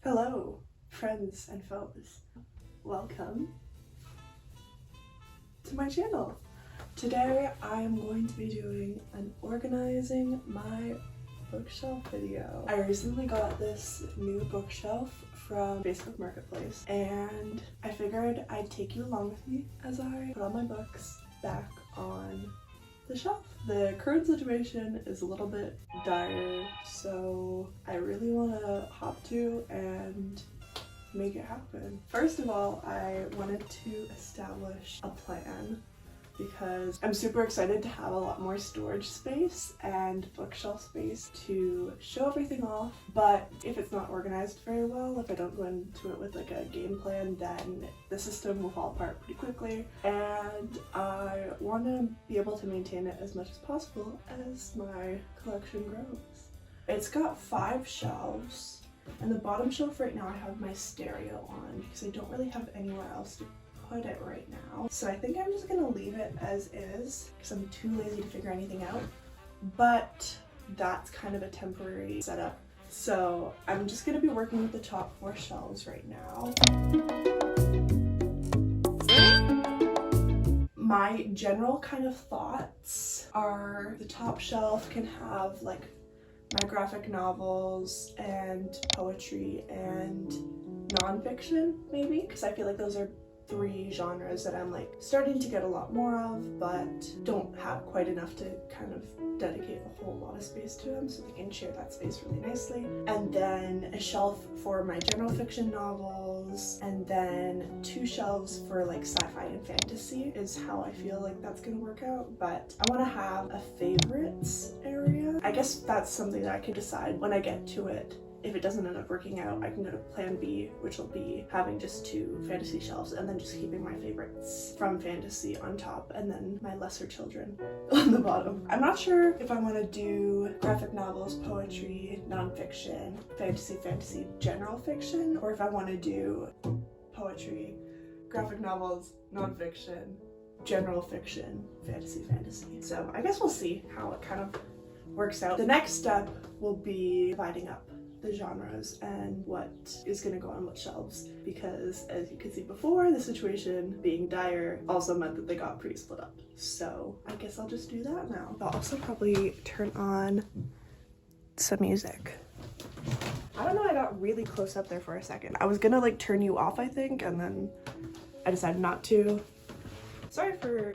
Hello, friends and foes. Welcome to my channel. Today I am going to be doing an organizing my bookshelf video. I recently got this new bookshelf from Facebook Marketplace and I figured I'd take you along with me as I put all my books back on the shelf. The current situation is a little bit dire, so I really want to hop to and make it happen. First of all, I wanted to establish a plan because I'm super excited to have a lot more storage space and bookshelf space to show everything off, but if it's not organized very well, if I don't go into it with like a game plan, then the system will fall apart pretty quickly, and I want to be able to maintain it as much as possible as my collection grows. It's got 5 shelves, and the bottom shelf right now I have my stereo on because I don't really have anywhere else to put it right now. So I think I'm just gonna leave it as is because I'm too lazy to figure anything out, but that's kind of a temporary setup. So I'm just gonna be working with the top 4 shelves right now. My general kind of thoughts are the top shelf can have like my graphic novels and poetry and nonfiction maybe, because I feel like those are 3 genres that I'm like starting to get a lot more of, but don't have quite enough to kind of dedicate a whole lot of space to them, so they can share that space really nicely. And then a shelf for my general fiction novels, and then 2 shelves for like sci-fi and fantasy is how I feel like that's gonna work out. But I want to have a favorites area. I guess that's something that I can decide when I get to it. If it doesn't end up working out, I can go to plan B, which will be having just 2 fantasy shelves and then just keeping my favorites from fantasy on top and then my lesser children on the bottom. I'm not sure if I want to do graphic novels, poetry, nonfiction, fantasy, general fiction, or if I want to do poetry, graphic novels, nonfiction, general fiction, fantasy. So I guess we'll see how it kind of works out. The next step will be dividing up the genres and what is going to go on what shelves, because as you could see before, the situation being dire also meant that they got pretty split up. So I guess I'll just do that now. I'll also probably turn on some music. I don't know, I got really close up there for a second. I was gonna like turn you off, I think, and then I decided not to. Sorry for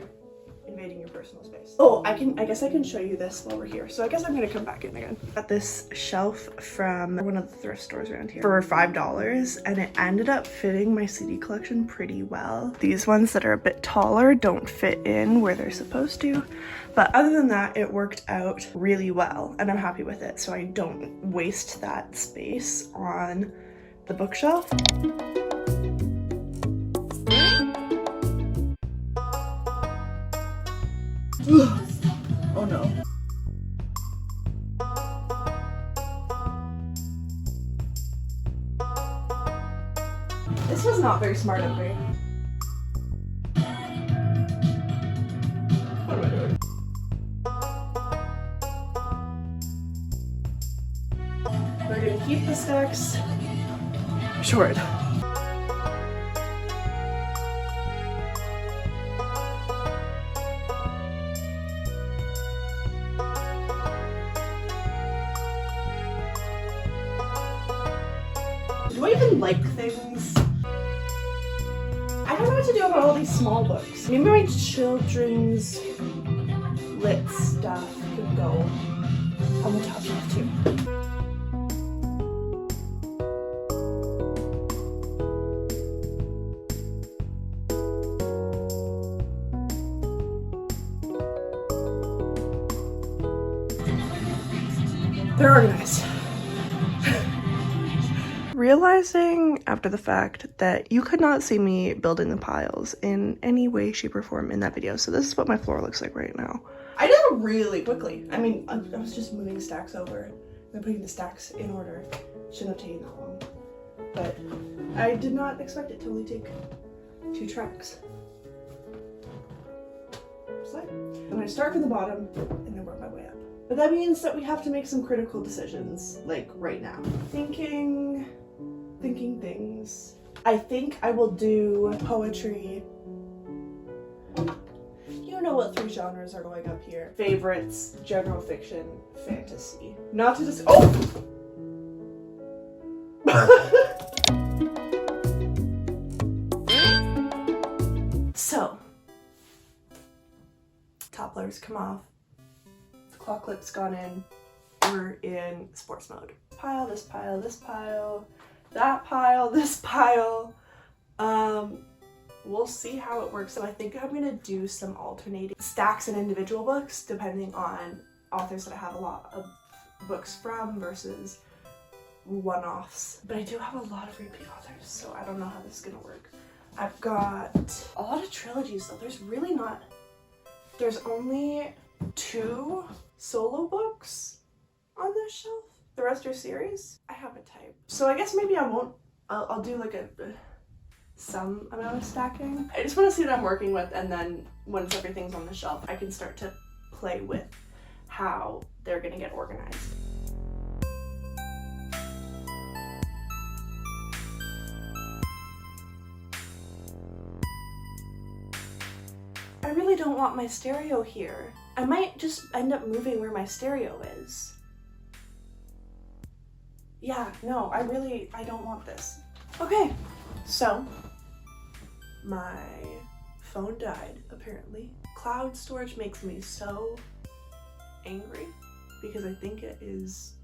invading your personal space. Oh, I guess I can show you this while we're here. So I guess I'm gonna come back in again. Got this shelf from one of the thrift stores around here for $5, and it ended up fitting my CD collection pretty well. These ones that are a bit taller don't fit in where they're supposed to, but other than that, it worked out really well, and I'm happy with it, so I don't waste that space on the bookshelf. Oh no. This was not very smart of me. What am I doing? We're gonna keep the stacks short. Do I even like things? I don't know what to do about all these small books. Maybe my children's lit stuff could go on the top shelf too. They're organized. realizing after the fact that you could not see me building the piles in any way, shape, or form in that video. So this is what my floor looks like right now. I did it really quickly. I mean, I was just moving stacks over and putting the stacks in order. Shouldn't have taken that long. But I did not expect it to only take 2 tracks. So I'm gonna start from the bottom and then work my way up. But that means that we have to make some critical decisions, like right now. Thinking things. I think I will do poetry. You know what 3 genres are going up here. Favorites, general fiction, fantasy. Not to just, oh! So, top layers come off. The claw clip's gone in. We're in sports mode. Pile, this pile, this pile, that pile, this pile. We'll see how it works. So I think I'm gonna do some alternating stacks and individual books depending on authors that I have a lot of books from versus one-offs. But I do have a lot of repeat authors, so I don't know how this is gonna work. I've got a lot of trilogies though. There's only 2 solo books on this shelf. The rest are series. I have a type. So I guess maybe I'll do like some amount of stacking. I just want to see what I'm working with, and then once everything's on the shelf, I can start to play with how they're gonna get organized. I really don't want my stereo here. I might just end up moving where my stereo is. Yeah, no, I don't want this. Okay, so my phone died, apparently. Cloud storage makes me so angry because I think it is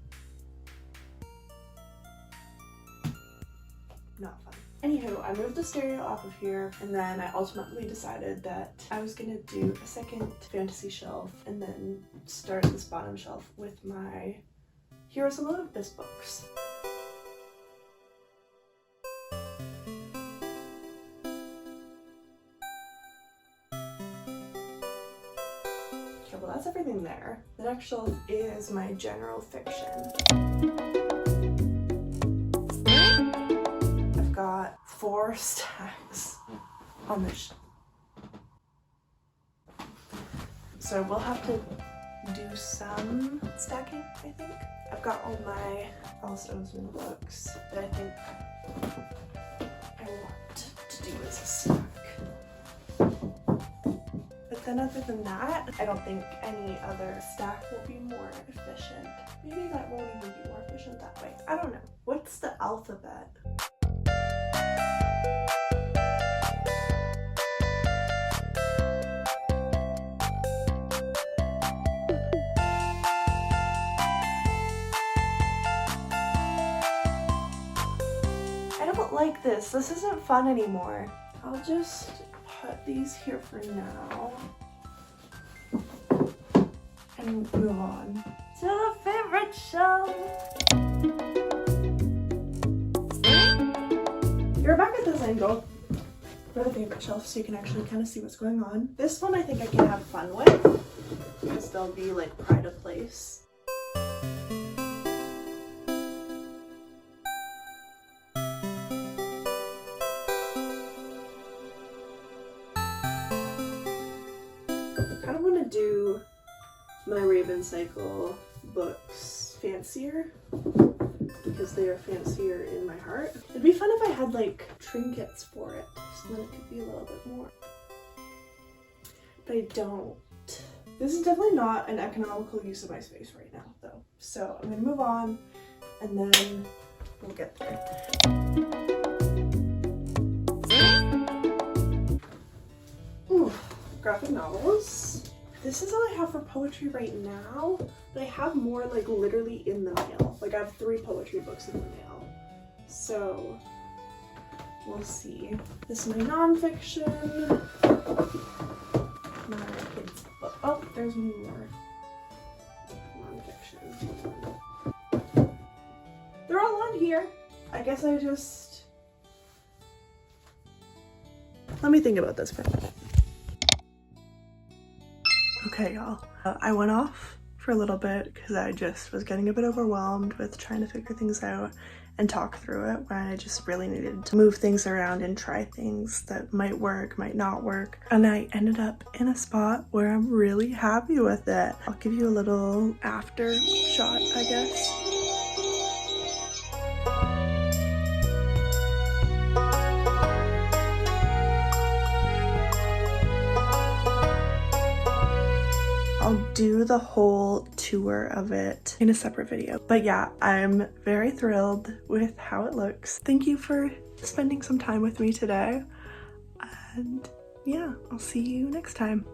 not fun. Anywho, I moved the stereo off of here, and then I ultimately decided that I was gonna do a second fantasy shelf and then start this bottom shelf with my Heroes of Olympus books. Okay, well that's everything there. The next shelf is my general fiction. Got 4 stacks on this shelf. So we'll have to do some stacking, I think. I've got all my Alice Oseman books that I think I want to do as a stack. But then other than that, I don't think any other stack will be more efficient. Maybe that won't even be more efficient that way. I don't know. What's the alphabet? Like this isn't fun anymore. I'll just put these here for now and move on to the favorite shelf. You're back at this angle for the favorite shelf so you can actually kind of see what's going on. This one I think I can have fun with because they'll be like pride of place. Do my Raven Cycle books fancier because they are fancier in my heart. It'd be fun if I had like trinkets for it so then it could be a little bit more. But I don't. This is definitely not an economical use of my space right now though. So I'm gonna move on and then we'll get there. Ooh, graphic novels. This is all I have for poetry right now, but I have more like literally in the mail. Like I have 3 poetry books in the mail. So we'll see. This is my nonfiction. My kids book. Oh, there's more nonfiction. They're all on here. I guess I just... Let me think about this for a minute. Okay, y'all. I went off for a little bit because I just was getting a bit overwhelmed with trying to figure things out and talk through it, when I just really needed to move things around and try things that might work, might not work. And I ended up in a spot where I'm really happy with it. I'll give you a little after shot, I guess. I'll do the whole tour of it in a separate video. But yeah, I'm very thrilled with how it looks. Thank you for spending some time with me today. And yeah, I'll see you next time.